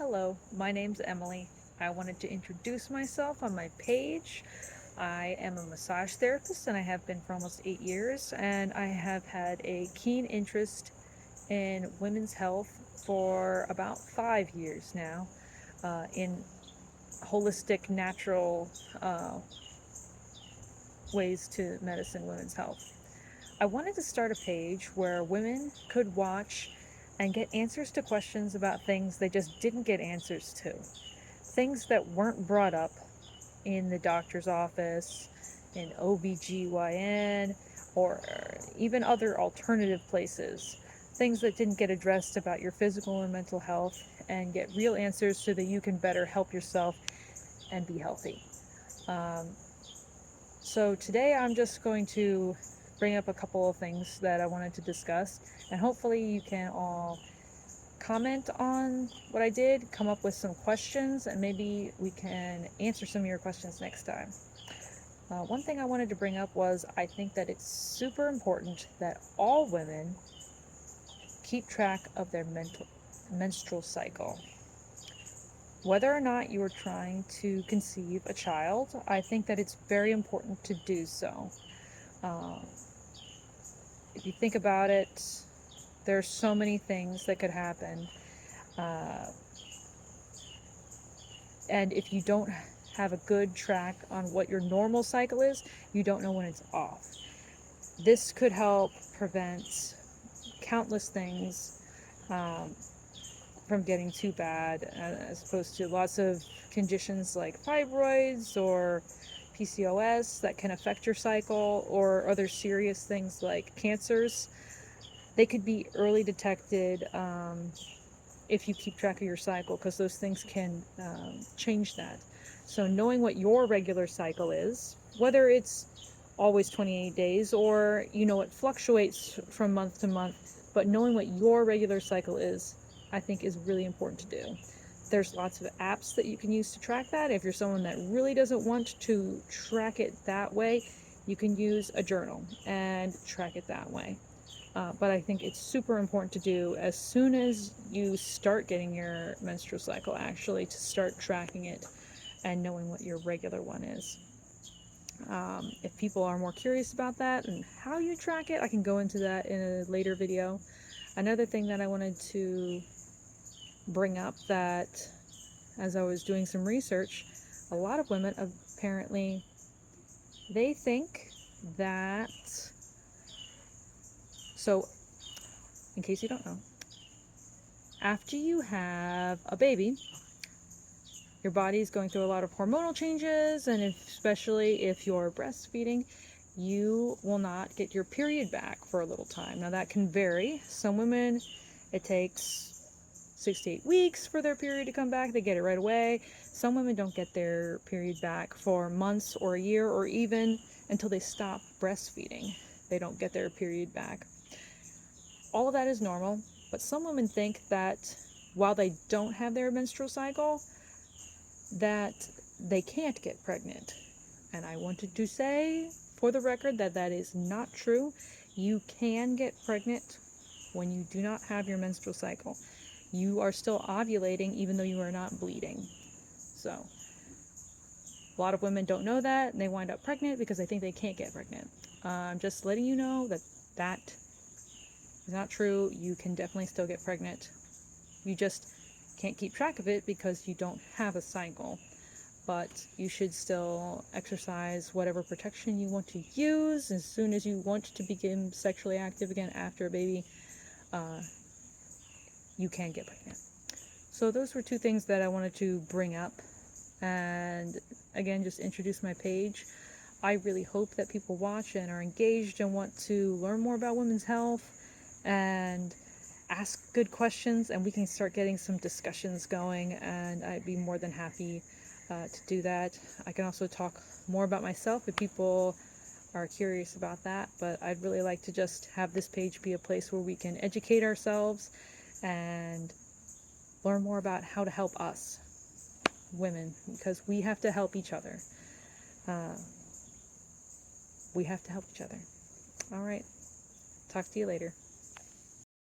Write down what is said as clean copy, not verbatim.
Hello, my name's Emily. I wanted to introduce myself on my page. I am a massage therapist and I have been for almost 8 years, and I have had a keen interest in women's health for about 5 years now, in holistic, natural ways to medicine women's health. I wanted to start a page where women could watch and get answers to questions about things they just didn't get answers to. Things that weren't brought up in the doctor's office, in OBGYN, or even other alternative places. Things that didn't get addressed about your physical and mental health, and get real answers so that you can better help yourself and be healthy. Um, so today I'm just going to bring up a couple of things that I wanted to discuss, and hopefully you can all comment on what I did, come up with some questions, and maybe we can answer some of your questions next time. One thing I wanted to bring up was I think that it's super important that all women keep track of their menstrual cycle. Whether or not you are trying to conceive a child, I think that it's very important to do so. Uh, if you think about it, there's so many things that could happen. Uh, and if you don't have a good track on what your normal cycle is, you don't know when it's off. This could help prevent countless things um, from getting too bad, as opposed to lots of conditions like fibroids or PCOS that can affect your cycle, or other serious things like cancers. They could be early detected if you keep track of your cycle, because those things can change that. So knowing what your regular cycle is, whether it's always 28 days or it fluctuates from month to month, but knowing what your regular cycle is, I think is really important to do. There's lots of apps that you can use to track that. If you're someone that really doesn't want to track it that way, you can use a journal and track it that way. But I think it's super important to do as soon as you start getting your menstrual cycle, actually, to start tracking it and knowing what your regular one is. If people are more curious about that and how you track it, I can go into that in a later video. Another thing that I wanted to bring up, that as I was doing some research, a lot of women apparently, they think that, so in case you don't know, after you have a baby, your body is going through a lot of hormonal changes, and especially if you're breastfeeding, you will not get your period back for a little time. Now that can vary. Some women, it takes 6 to 8 weeks for their period to come back. They get it right away. Some women don't get their period back for months or a year, or even until they stop breastfeeding. They don't get their period back. All of that is normal, but some women think that while they don't have their menstrual cycle, that they can't get pregnant. And I wanted to say, for the record, that that is not true. You can get pregnant when you do not have your menstrual cycle. You are still ovulating even though you are not bleeding. So, a lot of women don't know that, and they wind up pregnant because they think they can't get pregnant. I'm just letting you know that that is not true. You can definitely still get pregnant. You just can't keep track of it because you don't have a cycle. But you should still exercise whatever protection you want to use. As soon as you want to begin sexually active again after a baby, you can get pregnant. So those were two things that I wanted to bring up, and again, just introduce my page. I really hope that people watch and are engaged and want to learn more about women's health and ask good questions, and we can start getting some discussions going, and I'd be more than happy to do that. I can also talk more about myself if people are curious about that, but I'd really like to just have this page be a place where we can educate ourselves and learn more about how to help us women, because we have to help each other. We have to help each other. All right, talk to you later.